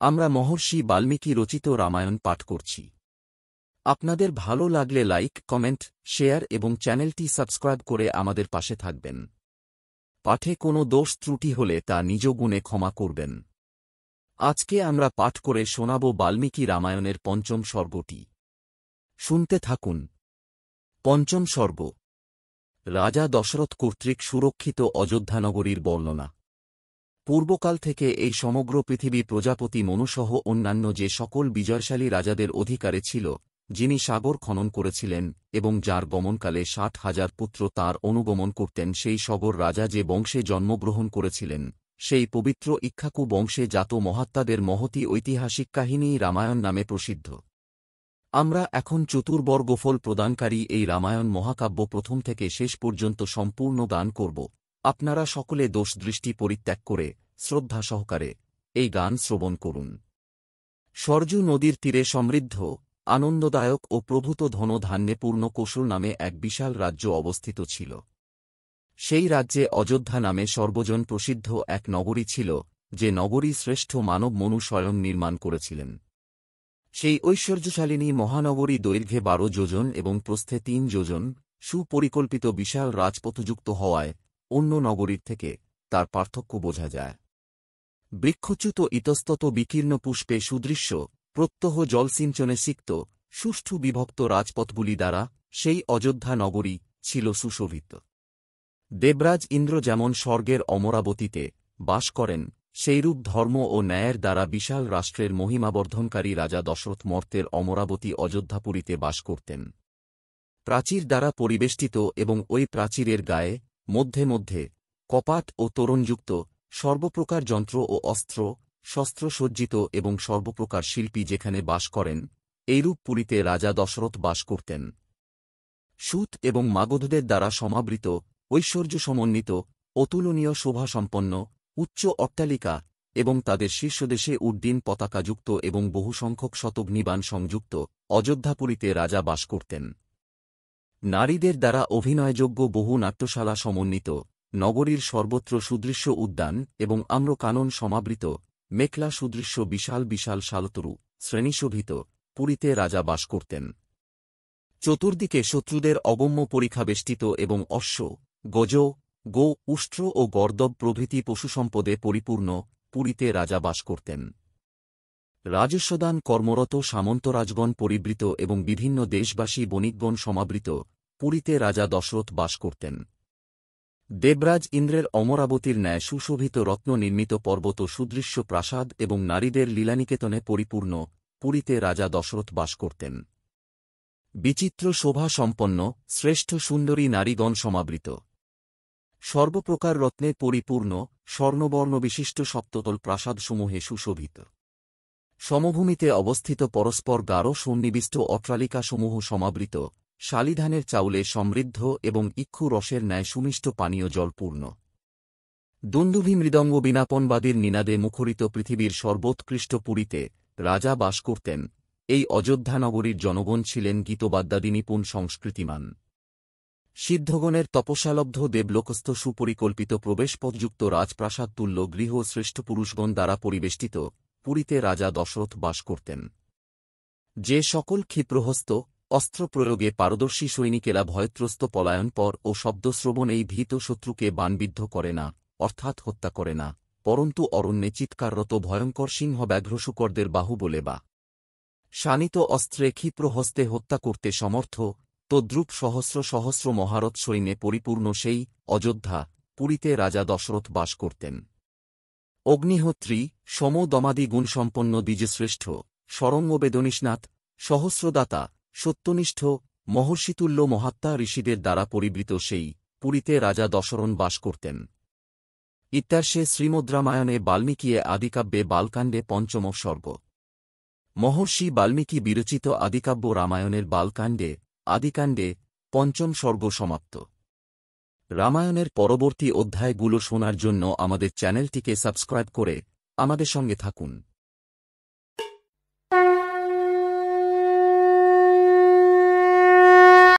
আমরা মহর্ষি বাল্মীকি রচিত রামায়ণ পাঠ করছি। আপনাদের ভালো লাগলে লাইক, কমেন্ট, শেয়ার এবং চ্যানেলটি সাবস্ক্রাইব করে আমাদের পাশে থাকবেন। পাঠে কোনো দোষ ত্রুটি হলে তা নিজ গুণে ক্ষমা করবেন। আজকে আমরা পাঠ করে শোনাব বাল্মীকি রামায়ণের পঞ্চম সর্গটি। শুনতে থাকুন। পঞ্চম সর্গ। রাজা দশরথ কর্তৃক সুরক্ষিত অযোধ্যানগরীর বর্ণনা। পূর্বকাল থেকে এই সমগ্র পৃথিবী প্রজাপতি মনুসহ অন্যান্য যে সকল বিজয়শালী রাজাদের অধিকারে ছিল, যিনি সাগর খনন করেছিলেন এবং যার গমনকালে ৬০,০০০ পুত্র তাঁর অনুগমন করতেন, সেই সগর রাজা যে বংশে জন্মগ্রহণ করেছিলেন, সেই পবিত্র ইক্ষ্বাকু বংশে জাত মহাত্মাদের মহতী ঐতিহাসিক কাহিনীই রামায়ণ নামে প্রসিদ্ধ। আমরা এখন চতুর্বর্গফল প্রদানকারী এই রামায়ণ মহাকাব্য প্রথম থেকে শেষ পর্যন্ত সম্পূর্ণ গান করব। আপনারা সকলে দোষ দৃষ্টি পরিত্যাগ করে শ্রদ্ধা সহকারে এই গান শ্রবণ করুন। সরজু নদীর তীরে সমৃদ্ধ, আনন্দদায়ক ও প্রভূত ধনধান্যে পূর্ণ কোশল নামে এক বিশাল রাজ্য অবস্থিত ছিল। সেই রাজ্যে অযোধ্যা নামে সর্বজন প্রসিদ্ধ এক নগরী ছিল, যে নগরী শ্রেষ্ঠ মানব মনু স্বয়ং নির্মাণ করেছিলেন। সেই ঐশ্বর্যশালিনী মহানগরী দৈর্ঘ্যে ১২ যোজন এবং প্রস্থে ৩ যোজন, সুপরিকল্পিত বিশাল রাজপথযুক্ত হওয়ায় অন্য নগরীর থেকে তার পার্থক্য বোঝা যায়। বৃক্ষচ্যুত ইতস্তত বিকীর্ণ পুষ্পে সুদৃশ্য, প্রত্যহ জলসিঞ্চনে সিক্ত, সুষ্ঠু বিভক্ত রাজপথগুলি দ্বারা সেই অযোধ্যা নগরী ছিল সুশোভিত। দেবরাজ ইন্দ্র যেমন স্বর্গের অমরাবতীতে বাস করেন, সেইরূপ ধর্ম ও ন্যায়ের দ্বারা বিশাল রাষ্ট্রের মহিমাবর্ধনকারী রাজা দশরথ মর্ত্যের অমরাবতী অযোধ্যাপুরীতে বাস করতেন। প্রাচীর দ্বারা পরিবেষ্টিত এবং ওই প্রাচীরের গায়ে মধ্যে মধ্যে কপাট ও তোরণযুক্ত সর্বপ্রকার যন্ত্র ও অস্ত্র শস্ত্র সজ্জিত এবং সর্বপ্রকার শিল্পী যেখানে বাস করেন, এইরূপ পুরীতে রাজা দশরথ বাস করতেন। সুত এবং মাগধদের দ্বারা সমাবৃত, ঐশ্বর্য সমন্বিত, অতুলনীয় শোভাসম্পন্ন, উচ্চ অট্টালিকা এবং তাদের শীর্ষদেশে উড্ডীন পতাকাযুক্ত এবং বহুসংখ্যক শতগ্নিবাণ সংযুক্ত অযোধ্যাপুরীতে রাজা বাস করতেন। নারীদের দ্বারা অভিনয়যোগ্য বহু নাট্যশালা সমন্বিত, নগরীর সর্বত্র সুদৃশ্য উদ্যান এবং আম্রকানন সমাবৃত, মেখলা সুদৃশ্য বিশাল বিশাল শালতরু শ্রেণীশোভিত পুরীতে রাজা বাস করতেন। চতুর্দিকে শত্রুদের অগম্য পরিখা বেষ্টিত এবং অশ্ব, গজ, গো, উষ্ট্র ও গর্দব প্রভৃতি পশুসম্পদে পরিপূর্ণ পুরীতে রাজা বাস করতেন। রাজস্বদান কর্মরত সামন্তরাজগণ পরিবৃত এবং বিভিন্ন দেশবাসী বণিকগণ সমাবৃত পুরীতে রাজা দশরথ বাস করতেন। দেবরাজ ইন্দ্রের অমরাবতীর ন্যায় সুশোভিত রত্ন নির্মিত পর্বত সুদৃশ্য প্রাসাদ এবং নারীদের লীলানিকেতনে পরিপূর্ণ পুরীতে রাজা দশরথ বাস করতেন। বিচিত্র শোভা সম্পন্ন শ্রেষ্ঠ সুন্দরী নারীগণ সমাবৃত, সর্বপ্রকার রত্নে পরিপূর্ণ স্বর্ণবর্ণ বিশিষ্ট সপ্ততল প্রাসাদসমূহে সুশোভিত, সমভূমিতে অবস্থিত পরস্পর গাঢ় সন্নিবিষ্ট অট্টালিকাসমূহ সমাবৃত, শালিধানের চাউলে সমৃদ্ধ এবং ইক্ষু রসের ন্যায় সুমিষ্ট পানীয় জলপূর্ণ, দুন্দুভি মৃদঙ্গ বিনাপনবাদীর নিনাদে মুখরিত পৃথিবীর সর্বোৎকৃষ্ট পুরীতে রাজা বাস করতেন। এই অযোধ্যানগরীর জনগণ ছিলেন গীতবাদ্যাদি নিপুণ সংস্কৃতিমান। সিদ্ধগণের তপস্যালব্ধ দেবলোকস্থ সুপরিকল্পিত প্রবেশপথযুক্ত রাজপ্রাসাদ তুল্য গৃহ শ্রেষ্ঠ পুরুষগণ দ্বারা পরিবেষ্টিত পুরীতে রাজা দশরথ বাস করতেন। যে সকল ক্ষিপ্রহস্ত অস্ত্র প্রয়োগে পারদর্শী সৈনিকেরা ভয়ত্রস্ত পলায়নপর ও শব্দশ্রবণেই ভীত শত্রুকে বাণবিদ্ধ করে না, অর্থাৎ হত্যা করে না, পরন্তু অরণ্যে চিৎকাররত ভয়ঙ্কর সিংহ ব্যাঘ্রশুকরদের বাহুবলে বা শানিত অস্ত্রে ক্ষিপ্রহস্তে হত্যা করতে সমর্থ, তদ্রূপ সহস্র সহস্র মহারথ সৈন্যে পরিপূর্ণ সেই অযোধ্যা পুরীতে রাজা দশরথ বাস করতেন। অগ্নিহোত্রী সমদমাদি গুণসম্পন্ন দ্বিজশ্রেষ্ঠ শরঙ্গবেদনিষ্ণাত সহস্রদাতা সত্যনিষ্ঠ মহর্ষিতুল্য মহাত্মা ঋষিদের দ্বারা পরিবৃত সেই পুরীতে রাজা দশরথ বাস করতেন। ইত্যার্ষে শ্রীমদ্রামায়ণে বাল্মীকিয়ে আদিকাব্যে বালকাণ্ডে পঞ্চম সর্গ। মহর্ষি বাল্মীকি বিরচিত আদিকাব্য রামায়ণের বালকাণ্ডে আদিকাণ্ডে পঞ্চম সর্গ সমাপ্ত। রামায়ণের পরবর্তী অধ্যায়গুলো শোনার জন্য আমাদের চ্যানেলটিকে সাবস্ক্রাইব করে আমাদের সঙ্গে থাকুন।